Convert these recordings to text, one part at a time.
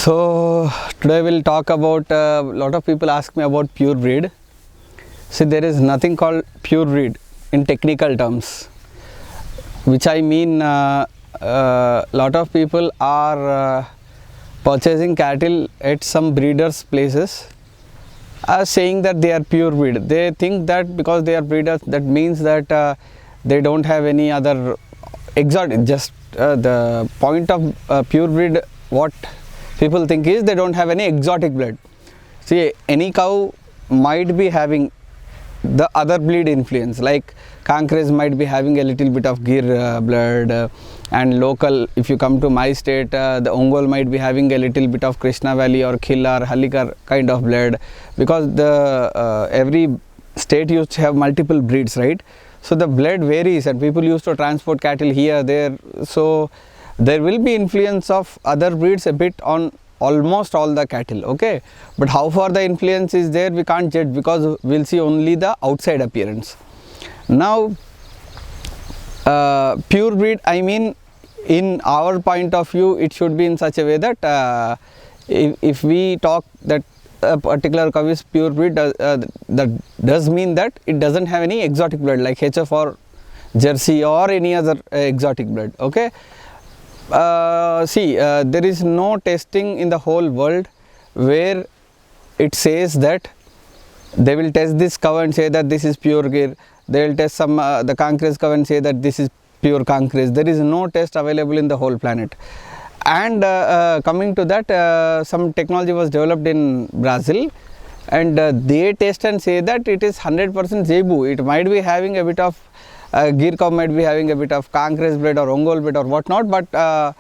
So today we'll talk about a lot of people ask me about pure breed. See, there is nothing called pure breed in technical terms, which I mean lot of people are purchasing cattle at some breeders places are saying that they are pure breed. They think that because they are breeders, that means that they don't have any other exotic. Just the point of pure breed, what people think is they don't have any exotic blood. See, any cow might be having the other breed influence, like Cancres might be having a little bit of Gir blood, and local, if you come to my state, the Ongole might be having a little bit of Krishna Valley or Khillar, Halikar kind of blood, because the every state used to have multiple breeds, right? So the blood varies and people used to transport cattle here, there, so there will be influence of other breeds a bit on almost all the cattle, okay? But how far the influence is there, we can't judge, because we'll see only the outside appearance. Now pure breed, I mean, in our point of view, it should be in such a way that if we talk that a particular cow is pure breed, that does mean that it doesn't have any exotic blood like HF or Jersey or any other exotic blood, okay? There is no testing in the whole world where it says that they will test this cow and say that this is pure Gir. They will test some the Cancres cow and say that this is pure Cancres. There is no test available in the whole planet. And coming to that, some technology was developed in Brazil, and they test and say that it is 100% Zebu. It might be having a bit of Gir cow, might be having a bit of Cancres blood or Ongole blood or whatnot, but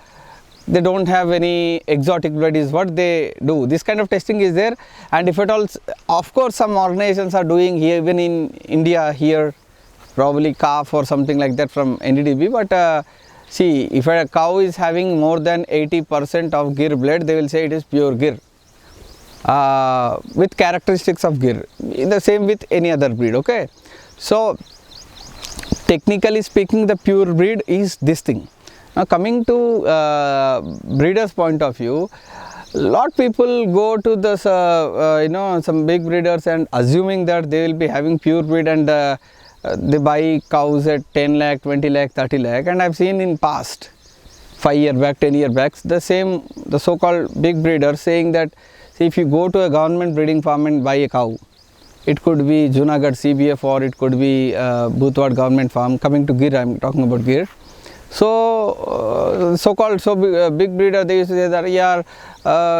they don't have any exotic blood is what they do. This kind of testing is there, and if at all, of course some organizations are doing here, even in India here, probably calf or something like that from NDDB, but see, if a cow is having more than 80% of Gir blood, they will say it is pure Gir with characteristics of Gir, the same with any other breed, okay? So technically speaking, the pure breed is this thing. Now coming to breeders point of view, lot people go to this some big breeders and assuming that they will be having pure breed, and they buy cows at 10 lakh, 20 lakh, 30 lakh, and I've seen in past 5 year back, 10 year back, the so-called big breeders saying that, see, if you go to a government breeding farm and buy a cow, it could be Junagadh CBF or it could be Bhutwad government farm. Coming to Gir, I'm talking about Gir. So so-called big breeder, they used to say that, yeah,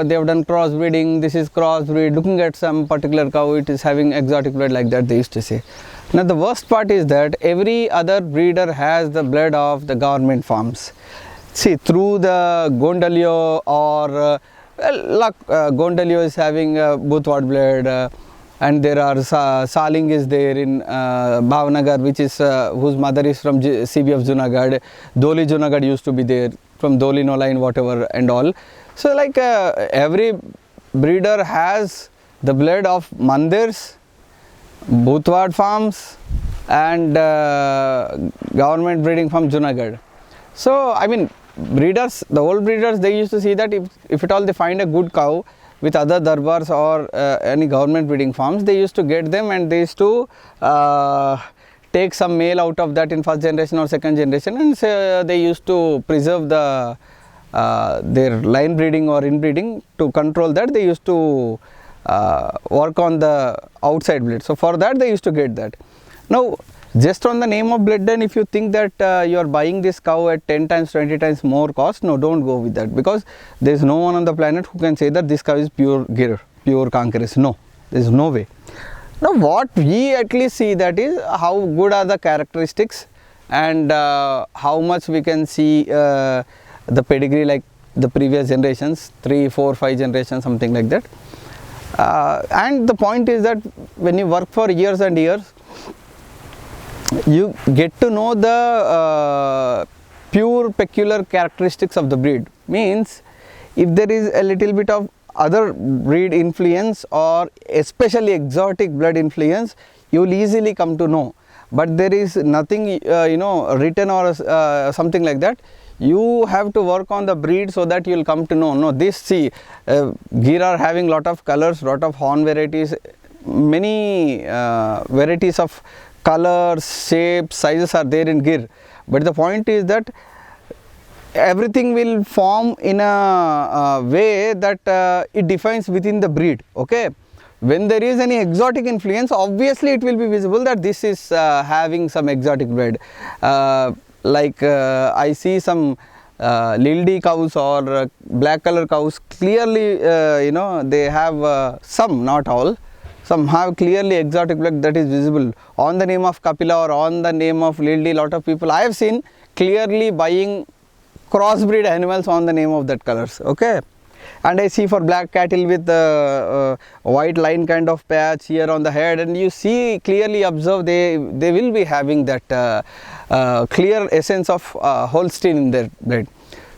they have done crossbreeding, this is crossbreed, looking at some particular cow, it is having exotic blood, like that they used to say. Now the worst part is that every other breeder has the blood of the government farms. See, through the Gondalio or Gondalio is having Bhutwad blood, and there are Saling is there in Bhavnagar, which is whose mother is from CBF Junagadh. Doli Junagadh used to be there, from Doli no line, whatever and all. So like every breeder has the blood of Mandirs, Bhutwad farms, and government breeding from Junagadh. So I mean, breeders, the old breeders, they used to see that if at all they find a good cow with other darbars or any government breeding farms, they used to get them and they used to take some male out of that in first generation or second generation, and they used to preserve the their line breeding or inbreeding. To control that, they used to work on the outside blood. So for that they used to get that. Now just on the name of blood, then if you think that you are buying this cow at 10 times, 20 times more cost, no, don't go with that, because there is no one on the planet who can say that this cow is pure Gir, pure Cancres. No, there is no way. Now what we at least see, that is how good are the characteristics and how much we can see the pedigree like the previous generations, 3, 4, 5 generations, something like that. And the point is that when you work for years and years, you get to know the pure peculiar characteristics of the breed. Means if there is a little bit of other breed influence or especially exotic blood influence, you will easily come to know. But there is nothing written or something like that. You have to work on the breed so that you will come to know. No, this, see, Gir are having lot of colors, lot of horn varieties, many varieties of colors, shapes, sizes are there in Gir. But the point is that everything will form in a way that it defines within the breed. Okay, when there is any exotic influence, obviously it will be visible that this is having some exotic breed. I see some Lildi cows or black color cows, clearly they have some, not all, some have clearly exotic blood that is visible on the name of Kapila or on the name of Lildi. Lot of people I have seen clearly buying crossbreed animals on the name of that colors. Okay, and I see for black cattle with white line kind of patch here on the head, and you see clearly observe they will be having that clear essence of Holstein in their breed.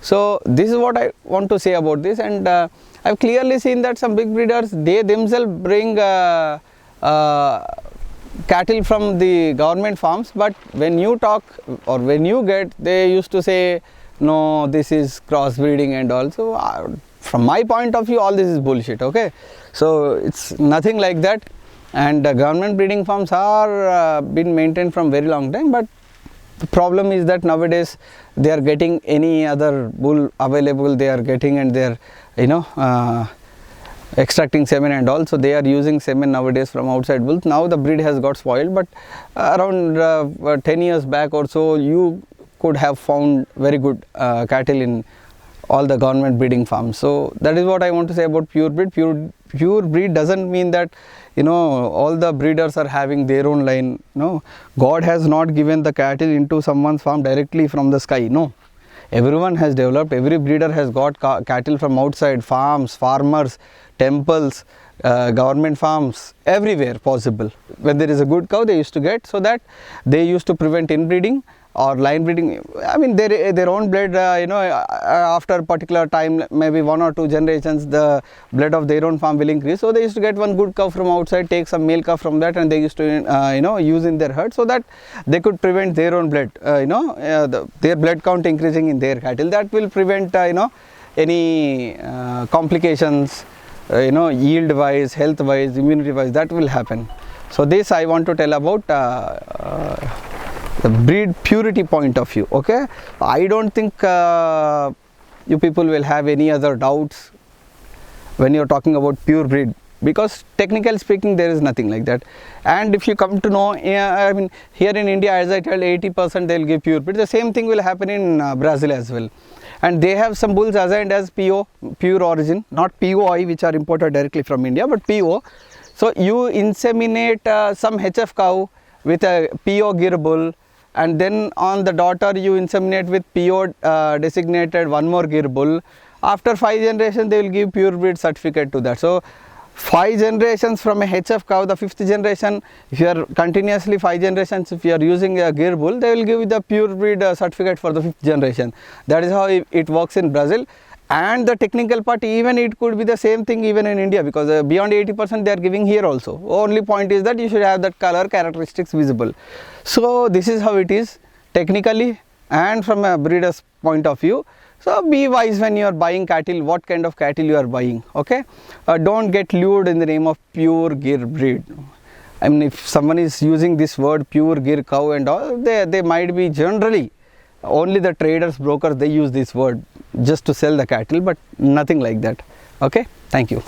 So this is what I want to say about this, and I've clearly seen that some big breeders, they themselves bring cattle from the government farms, but when you talk or when you get, they used to say no, this is crossbreeding and all. So from my point of view, all this is bullshit. Okay, so it's nothing like that, and government breeding farms are been maintained from very long time, but the problem is that nowadays they are getting any other bull available, they are getting, and they are extracting semen and all. So they are using semen nowadays from outside bulls. Now the breed has got spoiled, but around 10 years back or so, you could have found very good cattle in all the government breeding farms. So that is what I want to say about pure breed. Pure breed doesn't mean that all the breeders are having their own line. No, God has not given the cattle into someone's farm directly from the sky. No, everyone has developed, every breeder has got cattle from outside, farms, farmers, temples, government farms, everywhere possible. When there is a good cow, they used to get, so that they used to prevent inbreeding or line breeding. I mean, their own blood, after a particular time, maybe 1 or 2 generations, the blood of their own farm will increase. So they used to get one good cow from outside, take some male cow from that, and they used to use in their herd, so that they could prevent their own blood, their blood count increasing in their cattle. That will prevent any complications, yield wise, health wise, immunity wise, that will happen. So this I want to tell about the breed purity point of view. Okay, I don't think you people will have any other doubts when you're talking about pure breed, because technically speaking there is nothing like that. And if you come to know, I mean, here in India, as I tell, 80% they'll give pure breed. The same thing will happen in Brazil as well, and they have some bulls assigned as PO, pure origin, not POI, which are imported directly from India, but PO. So you inseminate some HF cow with a PO Gir bull, and then on the daughter you inseminate with PO designated one more Gir bull. After 5 generations, they will give pure breed certificate to that. So 5 generations from a HF cow, the 5th generation, if you are continuously 5 generations, if you are using a Gir bull, they will give you the pure breed certificate for the 5th generation. That is how it works in Brazil. And the technical part, even it could be the same thing even in India, because beyond 80% they are giving here also. Only point is that you should have that color characteristics visible. So this is how it is technically and from a breeder's point of view. So be wise when you are buying cattle, what kind of cattle you are buying. Okay, don't get lured in the name of pure Gir breed. I mean, if someone is using this word pure Gir cow and all, they might be generally, only the traders, brokers, they use this word just to sell the cattle, but nothing like that. Okay, thank you.